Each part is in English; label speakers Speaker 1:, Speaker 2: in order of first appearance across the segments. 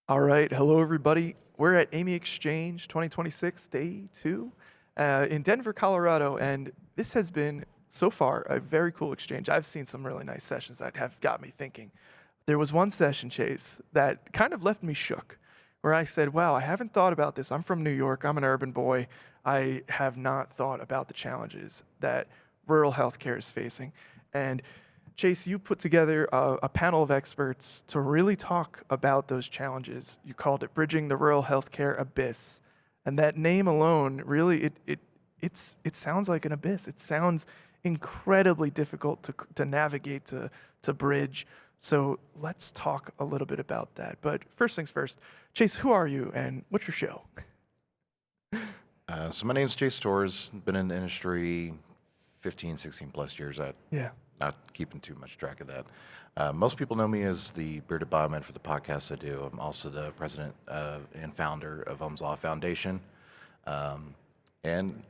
Speaker 1: All right. Hello, everybody. We're at Amy Exchange 2026, day 2, in Denver, Colorado. And this has been, so far, a very cool exchange. I've seen some really nice sessions that have got me thinking. There was one session, Chase, that kind of left me shook, where I said, wow, I haven't thought about this. I'm from New York. I'm an urban boy. I have not thought about the challenges that rural healthcare is facing. And Chase, you put together a panel of experts to really talk about those challenges. You called it Bridging the Rural Healthcare Abyss. And that name alone, really, it sounds like an abyss. It sounds incredibly difficult to navigate, to bridge. So let's talk a little bit about that. But first things first, Chase, who are you and what's your show?
Speaker 2: So my name's Chace Torres. Been in the industry 15, 16 plus years. I'm
Speaker 1: Yeah.
Speaker 2: not keeping too much track of that. Most people know me as the Bearded Biomed for the podcast I do. I'm also the president and founder of Ohm's Law Foundation. And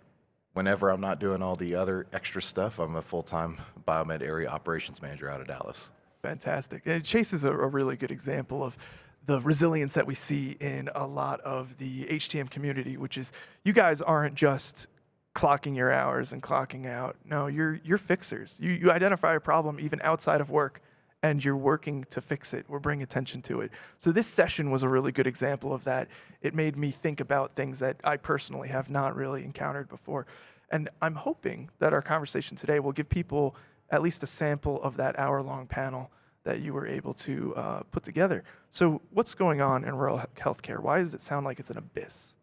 Speaker 2: whenever I'm not doing all the other extra stuff, I'm a full-time biomed area operations manager out of Dallas.
Speaker 1: Fantastic. And Chase is a really good example of the resilience that we see in a lot of the HTM community, which is you guys aren't just clocking your hours and clocking out. No, you're fixers. You identify a problem even outside of work and you're working to fix it or bring attention to it. So this session was a really good example of that. It made me think about things that I personally have not really encountered before. And I'm hoping that our conversation today will give people at least a sample of that hour-long panel that you were able to put together. So what's going on in rural healthcare? Why does it sound like it's an abyss?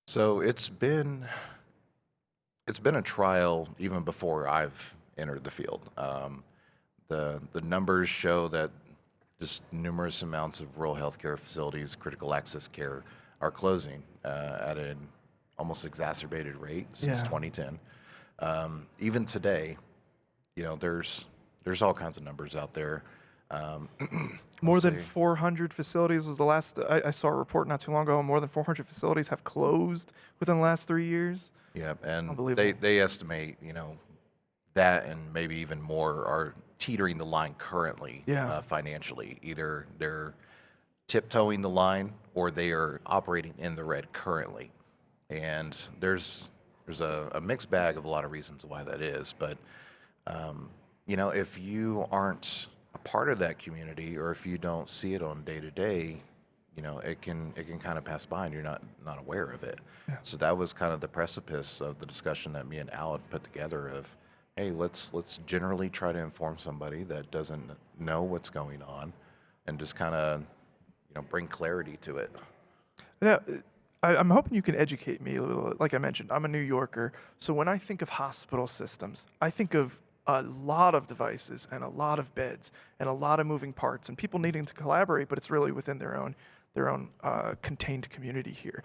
Speaker 2: So it's been a trial even before I've entered the field. The numbers show that just numerous amounts of rural healthcare facilities, critical access care, are closing at an almost exacerbated rate since
Speaker 1: Yeah.
Speaker 2: 2010. Even today, there's all kinds of numbers out there. Um,
Speaker 1: More
Speaker 2: let's
Speaker 1: than
Speaker 2: see.
Speaker 1: 400 facilities was the last, I saw a report not too long ago. More than 400 facilities have closed within the last 3 years.
Speaker 2: Yeah, and they
Speaker 1: Unbelievable.
Speaker 2: they estimate, that and maybe even more are teetering the line currently
Speaker 1: Yeah.
Speaker 2: financially. Either they're tiptoeing the line or they are operating in the red currently. And there's a mixed bag of a lot of reasons why that is. But if you aren't a part of that community or if you don't see it on day to day, it can kind of pass by and you're not aware of it.
Speaker 1: Yeah.
Speaker 2: So that was kind of the precipice of the discussion that me and Al had put together of, hey, let's generally try to inform somebody that doesn't know what's going on and just kind of bring clarity to it.
Speaker 1: Yeah, I'm hoping you can educate me a little. Like I mentioned, I'm a New Yorker, so when I think of hospital systems, I think of a lot of devices and a lot of beds and a lot of moving parts and people needing to collaborate, but it's really within their own contained community here.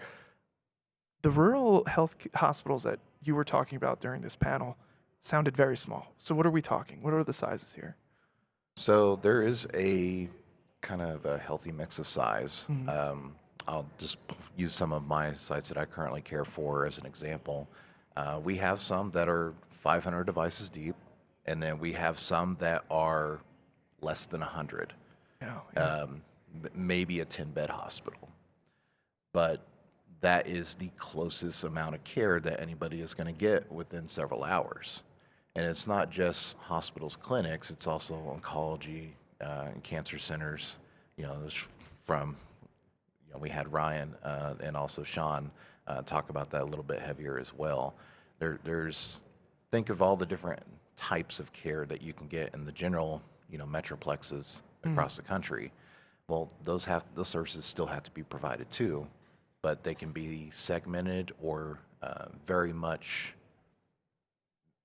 Speaker 1: The rural health hospitals that you were talking about during this panel sounded very small. So what are we talking? What are the sizes here?
Speaker 2: So there is a kind of a healthy mix of size.
Speaker 1: Mhm.
Speaker 2: I'll just use some of my sites that I currently care for as an example. We have some that are 500 devices deep, and then we have some that are less than 100,
Speaker 1: Yeah, yeah.
Speaker 2: maybe a 10-bed hospital. But that is the closest amount of care that anybody is going to get within several hours. And it's not just hospitals, clinics, it's also oncology and cancer centers. From, we had Ryan and also Sean talk about that a little bit heavier as well. Think of all the different types of care that you can get in the general, metroplexes across the country. Well, those services still have to be provided too, but they can be segmented or very much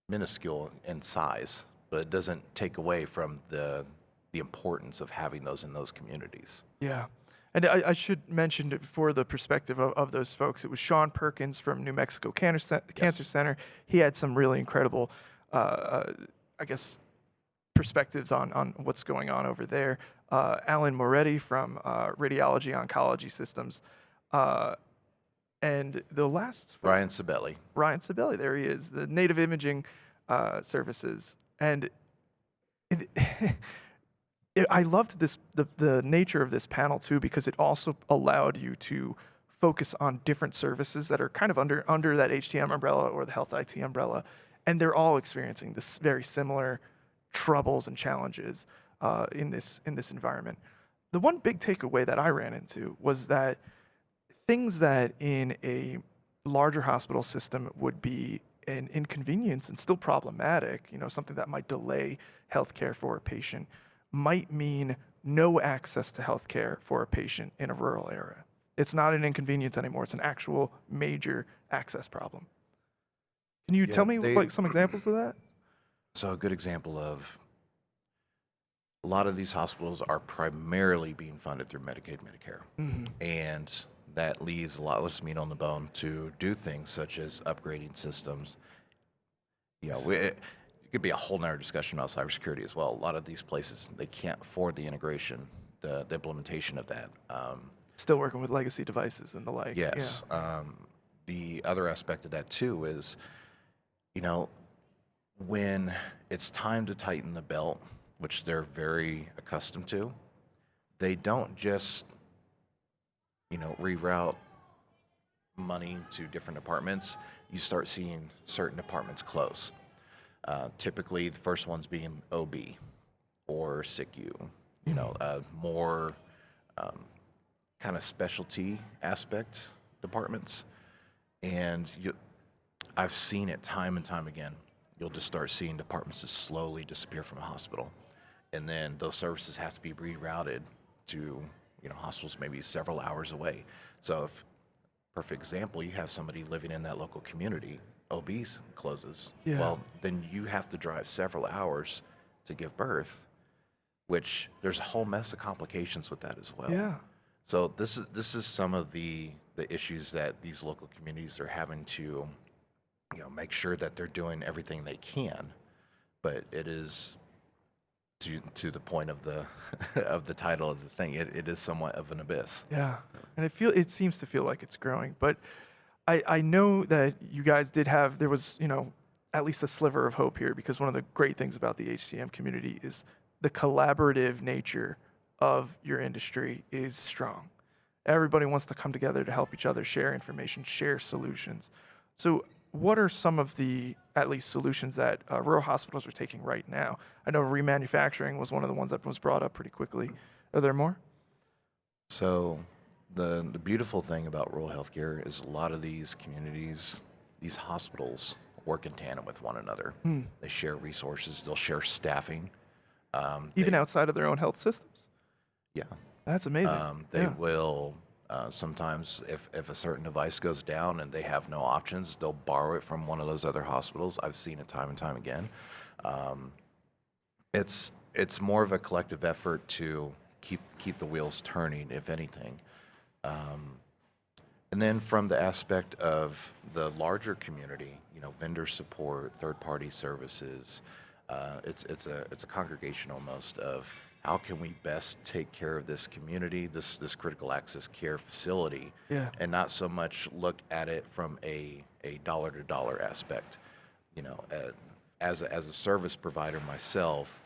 Speaker 2: minuscule in size, but it doesn't take away from the importance of having those in those communities.
Speaker 1: Yeah. And I should mention it for the perspective of those folks. It was Sean Perkins from New Mexico Cancer
Speaker 2: Yes.
Speaker 1: Center. He had some really incredible, I guess, perspectives on what's going on over there. Alan Moretti from Radiology Oncology Systems. And the last,
Speaker 2: Ryan Sabelli.
Speaker 1: Ryan Sabelli, there he is, the Native Imaging Services. And it, I loved the nature of this panel too, because it also allowed you to focus on different services that are kind of under that HTM umbrella or the health IT umbrella, and they're all experiencing this very similar troubles and challenges in this environment. The one big takeaway that I ran into was that things that in a larger hospital system would be an inconvenience and still problematic, something that might delay healthcare for a patient, might mean no access to healthcare for a patient in a rural area. It's not an inconvenience anymore. It's an actual major access problem. Can you
Speaker 2: Yeah,
Speaker 1: tell me like some examples of that?
Speaker 2: so a good example of a lot of these hospitals are primarily being funded through Medicaid, Medicare, and that leaves a lot less meat on the bone to do things such as upgrading systems. It could be a whole nother discussion about cybersecurity as well. A lot of these places, they can't afford the integration, the implementation of that.
Speaker 1: Still working with legacy devices and the like.
Speaker 2: Yes. The other aspect of that too is, you know, when it's time to tighten the belt, which they're very accustomed to, they don't just, reroute money to different departments. You start seeing certain departments close. Typically, the first ones being OB or SICU, more kind of specialty aspect departments. And I've seen it time and time again. You'll just start seeing departments just slowly disappear from a hospital. And then those services have to be rerouted to, hospitals maybe several hours away. So if, perfect example, you have somebody living in that local community, OB's closes,
Speaker 1: Yeah.
Speaker 2: well, then you have to drive several hours to give birth, which there's a whole mess of complications with that as well.
Speaker 1: Yeah.
Speaker 2: So this is some of the issues that these local communities are having to, make sure that they're doing everything they can, but it is to the point of the of the title of the thing. It is somewhat of an abyss.
Speaker 1: Yeah, and it seems to feel like it's growing. But I know that you guys did have there was at least a sliver of hope here, because one of the great things about the HCM community is the collaborative nature of your industry is strong. Everybody wants to come together to help each other, share information, share solutions. So what are some of the, at least, solutions that rural hospitals are taking right now? I know remanufacturing was one of the ones that was brought up pretty quickly. Are there more?
Speaker 2: So the beautiful thing about rural healthcare is a lot of these communities, these hospitals work in tandem with one another. They share resources. They'll share staffing.
Speaker 1: Even outside of their own health systems?
Speaker 2: Yeah.
Speaker 1: That's amazing.
Speaker 2: They
Speaker 1: Yeah.
Speaker 2: will sometimes, if a certain device goes down and they have no options, they'll borrow it from one of those other hospitals. I've seen it time and time again. It's more of a collective effort to keep the wheels turning, if anything. And then from the aspect of the larger community, vendor support, third-party services, it's a congregation almost of how can we best take care of this community, this critical access care facility,
Speaker 1: Yeah.
Speaker 2: and not so much look at it from a dollar-to-dollar aspect. As a service provider myself,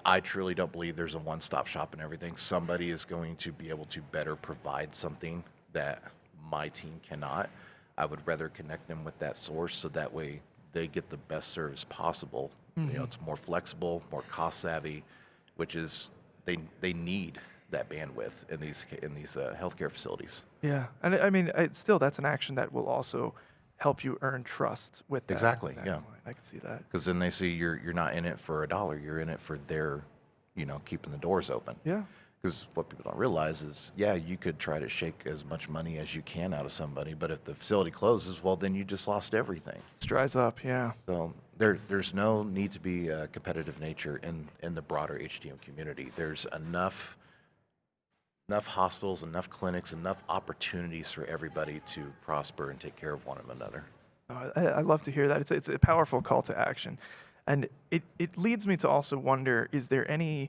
Speaker 2: I truly don't believe there's a one-stop shop in everything. Somebody is going to be able to better provide something that my team cannot. I would rather connect them with that source so that way they get the best service possible. It's more flexible, more cost savvy, which is they need that bandwidth in these healthcare facilities.
Speaker 1: Yeah. And I mean, still, that's an action that will also help you earn trust with that.
Speaker 2: Exactly,
Speaker 1: that
Speaker 2: yeah.
Speaker 1: client. I can see that.
Speaker 2: Because then they see you're not in it for a dollar, you're in it for their, keeping the doors open.
Speaker 1: Yeah.
Speaker 2: Because what people don't realize is, yeah, you could try to shake as much money as you can out of somebody, but if the facility closes, well, then you just lost everything.
Speaker 1: It dries up. Yeah.
Speaker 2: So there's no need to be a competitive nature in the broader HTM community. There's enough hospitals, enough clinics, enough opportunities for everybody to prosper and take care of one another.
Speaker 1: I love to hear that. It's a powerful call to action. And it leads me to also wonder, is there any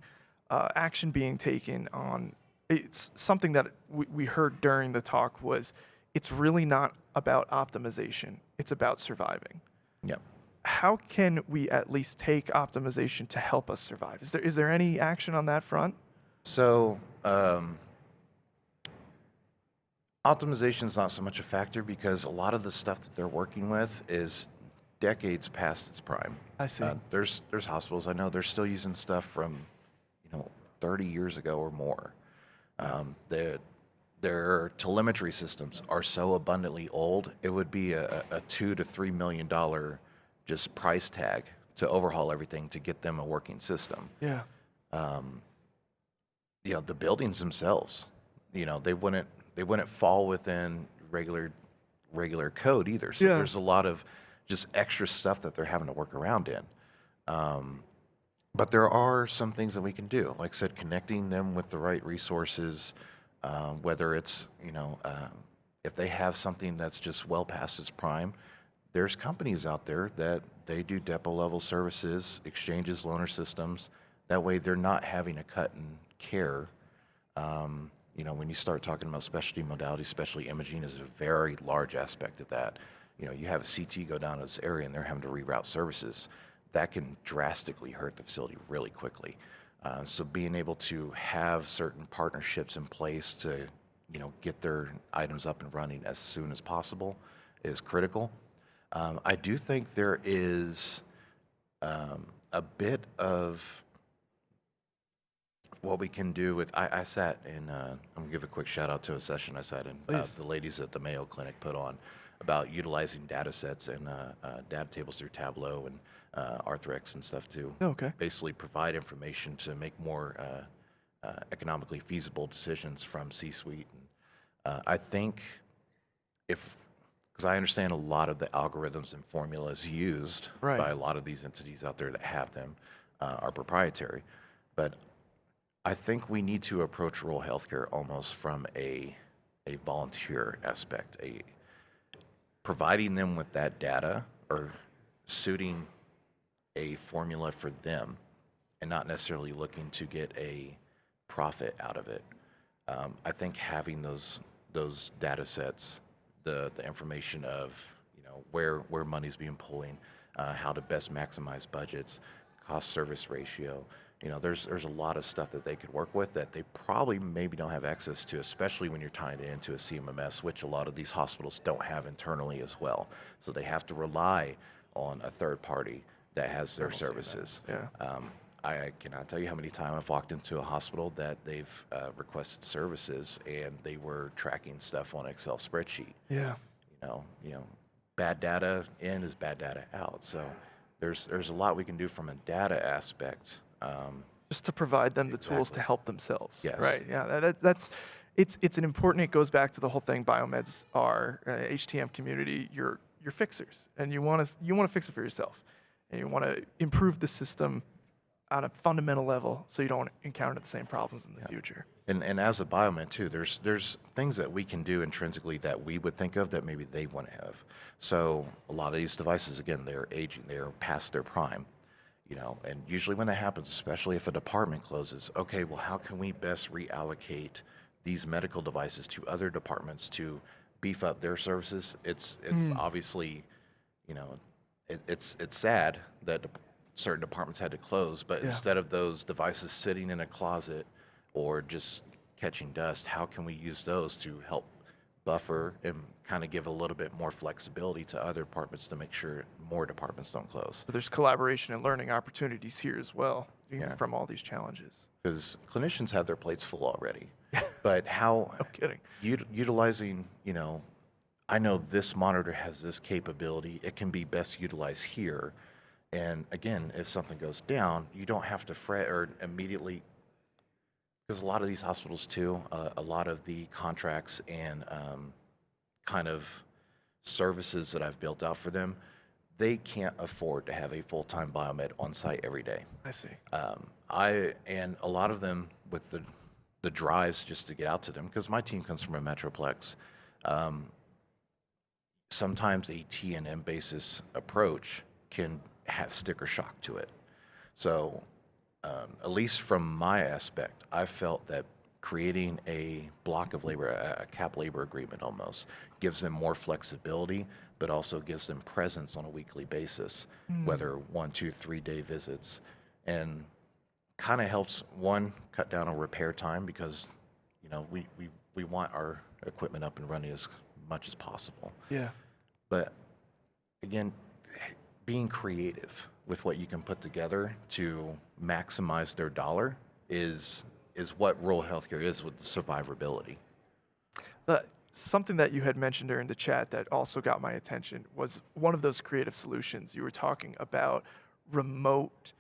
Speaker 1: action being taken on, it's something that we heard during the talk was, it's really not about optimization. It's about surviving.
Speaker 2: Yep.
Speaker 1: how can we at least take optimization to help us survive? Is there any action on that front?
Speaker 2: So, optimization is not so much a factor because a lot of the stuff that they're working with is decades past its prime.
Speaker 1: I see.
Speaker 2: There's hospitals I know they're still using stuff from, 30 years ago or more. Their telemetry systems are so abundantly old, it would be a $2 to $3 million just price tag to overhaul everything to get them a working system.
Speaker 1: Yeah.
Speaker 2: The buildings themselves, they wouldn't fall within regular code either. So
Speaker 1: Yeah.
Speaker 2: there's a lot of just extra stuff that they're having to work around in. But there are some things that we can do. Like I said, connecting them with the right resources, whether it's, if they have something that's just well past its prime, there's companies out there that they do depot level services, exchanges, loaner systems. That way they're not having a cut in care. When you start talking about specialty modalities, especially imaging is a very large aspect of that. You have a CT go down to this area and they're having to reroute services. That can drastically hurt the facility really quickly. So being able to have certain partnerships in place to, get their items up and running as soon as possible is critical. I do think there is a bit of what we can do with. I sat in. I'm gonna give a quick shout out to a session I sat in.
Speaker 1: Please.
Speaker 2: The ladies at the Mayo Clinic put on about utilizing data sets and data tables through Tableau and Arthrex and stuff to
Speaker 1: Okay.
Speaker 2: basically provide information to make more economically feasible decisions from C-suite. And I think because I understand a lot of the algorithms and formulas used
Speaker 1: Right.
Speaker 2: by a lot of these entities out there that have them are proprietary, but I think we need to approach rural healthcare almost from a volunteer aspect, providing them with that data or suiting a formula for them and not necessarily looking to get a profit out of it. I think having those data sets, the information of where money's being pulling, how to best maximize budgets, cost service ratio. There's a lot of stuff that they could work with that they probably maybe don't have access to, especially when you're tying it into a CMMS, which a lot of these hospitals don't have internally as well. So they have to rely on a third party that has their
Speaker 1: External
Speaker 2: services.
Speaker 1: CMS, yeah.
Speaker 2: I cannot tell you how many times I've walked into a hospital that they've requested services and they were tracking stuff on Excel spreadsheet.
Speaker 1: Yeah.
Speaker 2: Bad data in is bad data out. So there's a lot we can do from a data aspect.
Speaker 1: Just to provide them the tools to
Speaker 2: Exactly.
Speaker 1: help themselves.
Speaker 2: Yes.
Speaker 1: Right. Yeah. It's an important. It goes back to the whole thing. Biomeds are HTM community. You're fixers, and you want to fix it for yourself, and you want to improve the system on a fundamental level so you don't encounter the same problems in the future.
Speaker 2: And as a biomed too, there's things that we can do intrinsically that we would think of that maybe they want to have. So a lot of these devices, again, they're aging, they're past their prime. And usually when that happens, especially if a department closes, okay, well, how can we best reallocate these medical devices to other departments to beef up their services? It's obviously, it's sad that certain departments had to close, but
Speaker 1: Yeah.
Speaker 2: instead of those devices sitting in a closet or just catching dust, how can we use those to help buffer and kind of give a little bit more flexibility to other departments to make sure more departments don't close?
Speaker 1: So there's collaboration and learning opportunities here as well
Speaker 2: Yeah.
Speaker 1: from all these challenges.
Speaker 2: Because clinicians have their plates full already. But how
Speaker 1: No kidding.
Speaker 2: utilizing, I know this monitor has this capability, it can be best utilized here. And again, if something goes down, you don't have to fret or immediately, because a lot of these hospitals too, a lot of the contracts and kind of services that I've built out for them, they can't afford to have a full-time biomed on site every day.
Speaker 1: I see.
Speaker 2: And a lot of them with the drives just to get out to them, because my team comes from a metroplex. Sometimes a T&M basis approach can have sticker shock to it. So at least from my aspect, I felt that creating a block of labor, a cap labor agreement almost, gives them more flexibility, but also gives them presence on a weekly basis, whether 1, 2, 3-day visits, and kind of helps, one, cut down on repair time because, we want our equipment up and running as much as possible.
Speaker 1: Yeah.
Speaker 2: But again, being creative with what you can put together to maximize their dollar is what rural healthcare is with the survivability.
Speaker 1: Something that you had mentioned during the chat that also got my attention was one of those creative solutions. You were talking about remote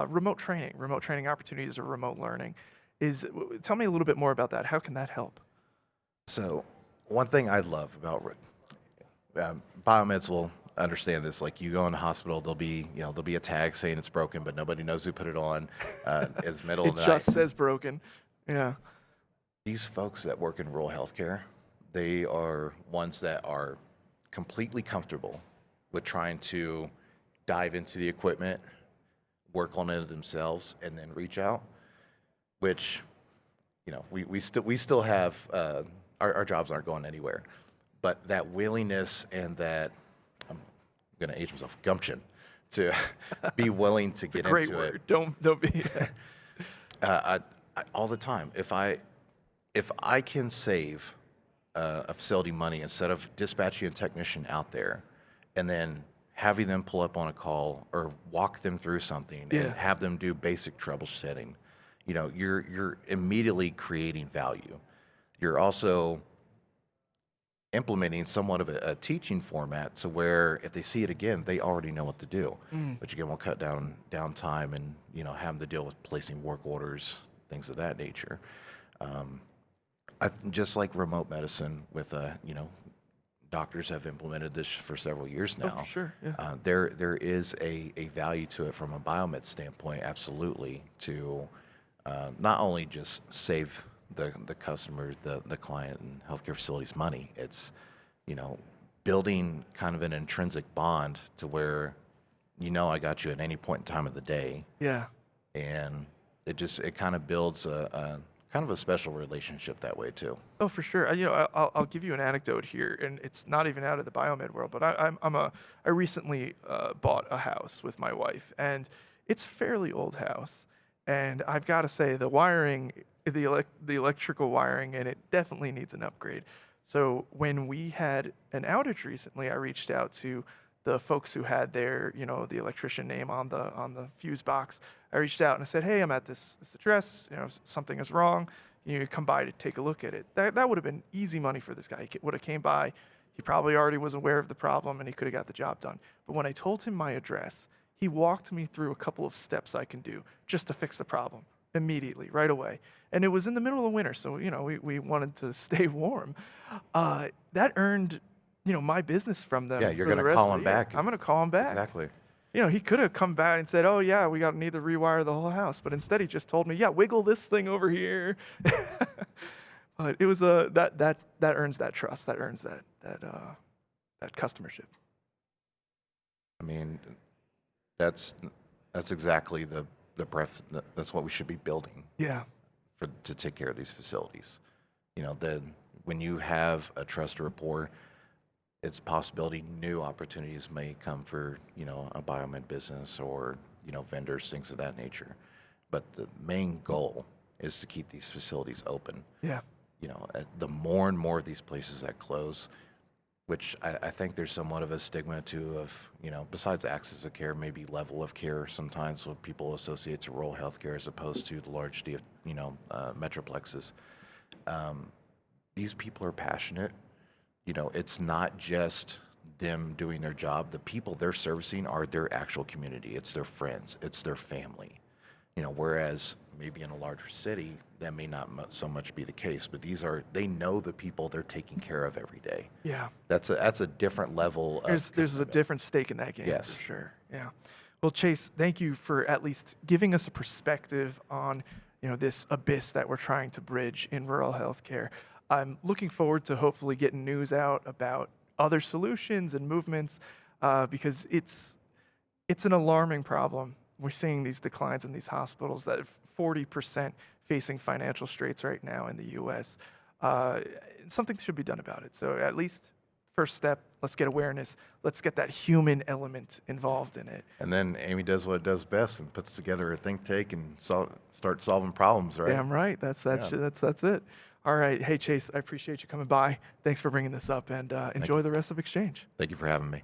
Speaker 1: remote training opportunities or remote learning. Tell me a little bit more about that. How can that help?
Speaker 2: So one thing I love about biomeds will understand this. Like you go in the hospital, there'll be a tag saying it's broken, but nobody knows who put it on. It's middle
Speaker 1: It
Speaker 2: of the
Speaker 1: just
Speaker 2: night.
Speaker 1: says broken. Yeah.
Speaker 2: These folks that work in rural healthcare, they are ones that are completely comfortable with trying to dive into the equipment, work on it themselves, and then reach out. Which, we still have our jobs aren't going anywhere, but that willingness and that I'm going to age myself gumption to be willing to get
Speaker 1: Great
Speaker 2: into
Speaker 1: word.
Speaker 2: it.
Speaker 1: Don't be.
Speaker 2: I all the time. If I can save a facility money instead of dispatching a technician out there, and then having them pull up on a call or walk them through something
Speaker 1: Yeah.
Speaker 2: and have them do basic troubleshooting, you're immediately creating value. You're also implementing somewhat of a teaching format to where if they see it again, they already know what to do. Which again will cut down time and having to deal with placing work orders, things of that nature. Just like remote medicine with doctors have implemented this for several years now.
Speaker 1: Oh, for sure. Yeah.
Speaker 2: There is a value to it from a biomed standpoint, absolutely, to not only just save the customer, the client, and healthcare facilities money. It's building kind of an intrinsic bond to where I got you at any point in time of the day,
Speaker 1: Yeah.
Speaker 2: and it kind of builds a kind of a special relationship that way too.
Speaker 1: Oh, for sure. I'll give you an anecdote here, and it's not even out of the biomed world, but I recently bought a house with my wife, and it's a fairly old house, and I've got to say the wiring, the electrical wiring, and it definitely needs an upgrade. So when we had an outage recently, I reached out to the folks who had their, the electrician name on the fuse box. I reached out and I said, "Hey, I'm at this address. Something is wrong. You come by to take a look at it." That would have been easy money for this guy. He would have came by. He probably already was aware of the problem and he could have got the job done. But when I told him my address, he walked me through a couple of steps I can do just to fix the problem immediately, right away. And it was in the middle of winter, so we wanted to stay warm. That earned my business from them.
Speaker 2: Yeah, you're
Speaker 1: for the
Speaker 2: gonna
Speaker 1: rest
Speaker 2: call
Speaker 1: of
Speaker 2: him
Speaker 1: the year.
Speaker 2: back.
Speaker 1: I'm gonna call him back.
Speaker 2: Exactly.
Speaker 1: He could have come back and said, "Oh yeah, we got to need to rewire the whole house," but instead he just told me, "Yeah, wiggle this thing over here." But it was that earns that trust, that earns that customership.
Speaker 2: I mean, that's exactly that's what we should be building
Speaker 1: Yeah,
Speaker 2: to take care of these facilities. When you have a trust rapport, it's a possibility new opportunities may come for a biomed business or vendors, things of that nature. But the main goal is to keep these facilities open.
Speaker 1: yeah,
Speaker 2: The more and more of these places that close, which I think there's somewhat of a stigma too of besides access to care, maybe level of care sometimes what people associate to rural healthcare as opposed to the large metroplexes. These people are passionate. It's not just them doing their job. The people they're servicing are their actual community. It's their friends. It's their family. Whereas maybe in a larger city, that may not so much be the case. But they know the people they're taking care of every day.
Speaker 1: yeah.
Speaker 2: That's a different level of
Speaker 1: There's a
Speaker 2: commitment.
Speaker 1: different stake in that game,
Speaker 2: Yes.
Speaker 1: for sure. Yeah. Well, Chase, thank you for at least giving us a perspective on this abyss that we're trying to bridge in rural healthcare. I'm looking forward to hopefully getting news out about other solutions and movements because it's an alarming problem. We're seeing these declines in these hospitals that 40% facing financial straits right now in the U.S. Something should be done about it. So at least first step, let's get awareness. Let's get that human element involved in it.
Speaker 2: And then Amy does what it does best and puts together a think tank and start solving problems, right?
Speaker 1: Damn right. That's
Speaker 2: Yeah.
Speaker 1: that's it. All right. Hey Chase, I appreciate you coming by. Thanks for bringing this up, and enjoy the rest of Exchange.
Speaker 2: Thank you for having me.